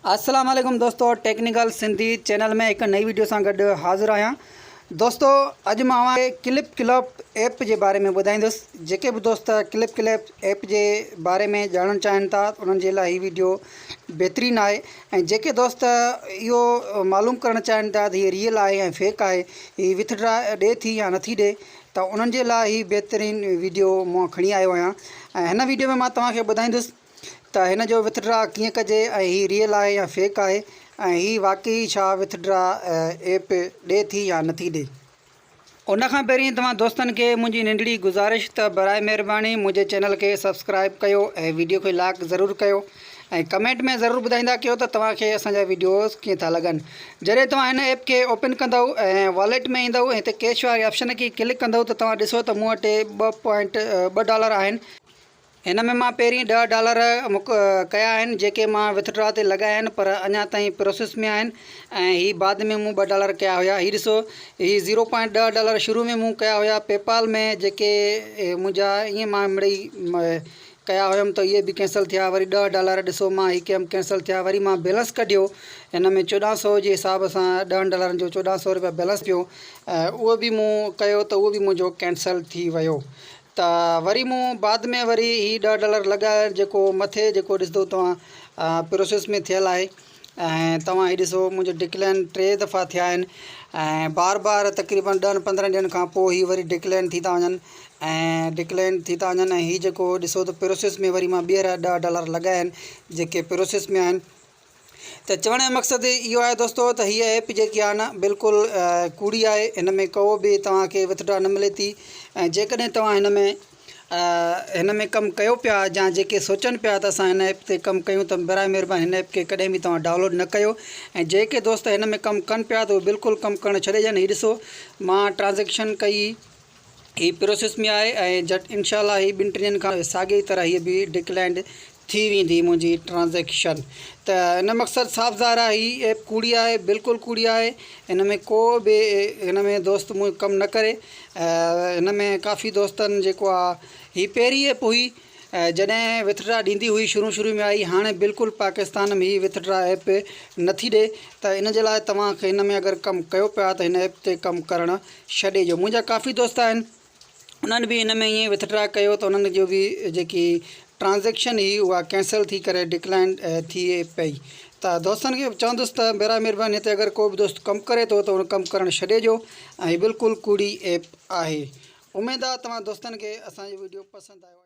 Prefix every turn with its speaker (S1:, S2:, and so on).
S1: अस्सलाम वालेकुम दोस्तों, टेक्निकल सिंधी चैनल में एक नई वीडियो सां गॾु हाज़िर आहियां। दोस्तों अॼु मां क्लिप क्लॉप ऐप जे बारे में ॿुधाईंदुसि। जेके बि दोस्त क्लिप क्लॉप ऐप जे बारे में ॼाणणु चाहिनि था उन्हनि जे लाइ हीअ वीडियो बहितरीनु आहे। ऐं जेके दोस्त इहो मालूम करणु चाहिनि था त हीअ रियल आहे ऐं फेक आहे, हीअ विथड्रा ॾिए थी या नथी ॾिए, त उन्हनि जे लाइ हीअ बहितरीनु वीडियो मां खणी आयो आहियां। ऐं हिन वीडियो में मां तव्हांखे ॿुधाईंदुसि त हिन जो विथड्रा कीअं कजे ऐं हीअ रियल आहे या फेक आहे, ऐं हीअ वाकई छा विथड्रा ऐप ॾिए थी या नथी ॾिए। उन खां पहिरीं तव्हां दोस्तनि खे मुंहिंजी नंढड़ी गुज़ारिश त बराए महिरबानी मुंहिंजे चैनल खे सब्सक्राइब कयो ऐं वीडियो खे लाइक ज़रूरु कयो ऐं कमेंट में ज़रूरु ॿुधाईंदा कयो त तव्हांखे असांजा वीडियोज़ कीअं था लॻनि। जॾहिं तव्हां हिन ऐप खे ओपन कंदव ऐं वॉलेट में ईंदव ऐं हिते कैश वारे ऑप्शन खे क्लिक कंदव त तव्हां ॾिसो त मूं वटि $2.2 आहिनि। हिन में मां पहिरीं $10 कया आहिनि जेके मां विथड्रा ते लॻाया आहिनि, पर अञा ताईं प्रोसेस में आहिनि। ऐं हीअ बाद में मूं $2 कया हुया। हीअ ॾिसो, हीअ $0.10 शुरू में मूं कया हुया पेपाल में, जेके मुंहिंजा ईअं मां मिड़ई कया हुयमि त इहे बि कैंसिल थिया। वरी $10 ॾिसो मां हीअ कयमि, कैंसिल थिया। वरी मां बैलेंस कढियो, हिन में 1400 जे हिसाब सां $10 जो $1400 बैलेंस पियो, उहो बि मूं कयो त उहो बि मुंहिंजो कैंसिल थी वियो। त वरी मूं बाद में वरी हीअ $10 लॻाए, जेको मथे जेको ॾिसंदो तव्हां प्रोसेस में थियल आहे। ऐं तव्हां हीअ ॾिसो मुंहिंजो डिक्लेन 3 दफ़ा थिया आहिनि ऐं बार बार तक़रीबन 10-15 ॾींहंनि खां पोइ हीअ वरी डिक्लेन थी था वञनि ऐं हीअ जेको ॾिसो त प्रोसेस में वरी मां ॿीहर $10 लॻाया आहिनि जेके प्रोसेस में आहिनि। त चवण जो मक़सदु इहो आहे दोस्तो त हीअ ऐप जेकी आहे न बिल्कुलु कूड़ी आहे। हिन में को बि तव्हांखे विथड्रा न मिले थी। ऐं जेकॾहिं तव्हां हिन में कमु कयो पिया या जेके सोचनि पिया त असां हिन ऐप ते कमु कयूं, त बराए महिरबानी हिन ऐप खे कॾहिं बि तव्हां डाउनलोड न कयो। ऐं जेके दोस्त हिन में कमु कनि पिया त उहे बिल्कुलु कमु करणु छॾे ॾियनि। हीअ ॾिसो मां ट्रांज़ेक्शन कई, हीअ प्रोसेस में आहे ऐं झटि इनशाला हीअ 2-3 ॾींहंनि खां साॻी तरह हीअ बि डिक्लाइंड थी वेंदी मुंहिंजी ट्रांज़ेक्शन। त हिन मक़सदु साफ़ ज़ाहिर आहे हीअ ऐप कूड़ी आहे, बिल्कुलु कूड़ी आहे। हिन में को बि हिन में दोस्त मूं कमु न करे। हिन में काफ़ी दोस्तनि जेको आहे हीअ पहिरीं ऐप हुई जॾहिं विथड्रा ॾींदी हुई, शुरू में आई। हाणे बिल्कुलु पाकिस्तान में हीअ विथड्रा ऐप नथी ॾिए। त इन जे लाइ तव्हांखे हिन में अगरि कमु कयो पिया त हिन ऐप ते कमु करणु छॾे ॾियो। मुंहिंजा काफ़ी दोस्त आहिनि, उन्हनि बि हिन में ईअं विथड्रा कयो त उन्हनि जो बि जेकी ट्रांज़ेक्शन हुई उहा कैंसिल थी करे डिक्लाइन थिए पई। त दोस्तनि खे चवंदुसि त बराए महिरबानी हिते अगरि को बि दोस्त कमु करे थो त उन कमु करणु छॾे ॾियो ऐं बिल्कुलु कूड़ी ऐप आहे। उमेदु आहे तव्हां दोस्तनि खे असांजो वीडियो पसंदि आयो।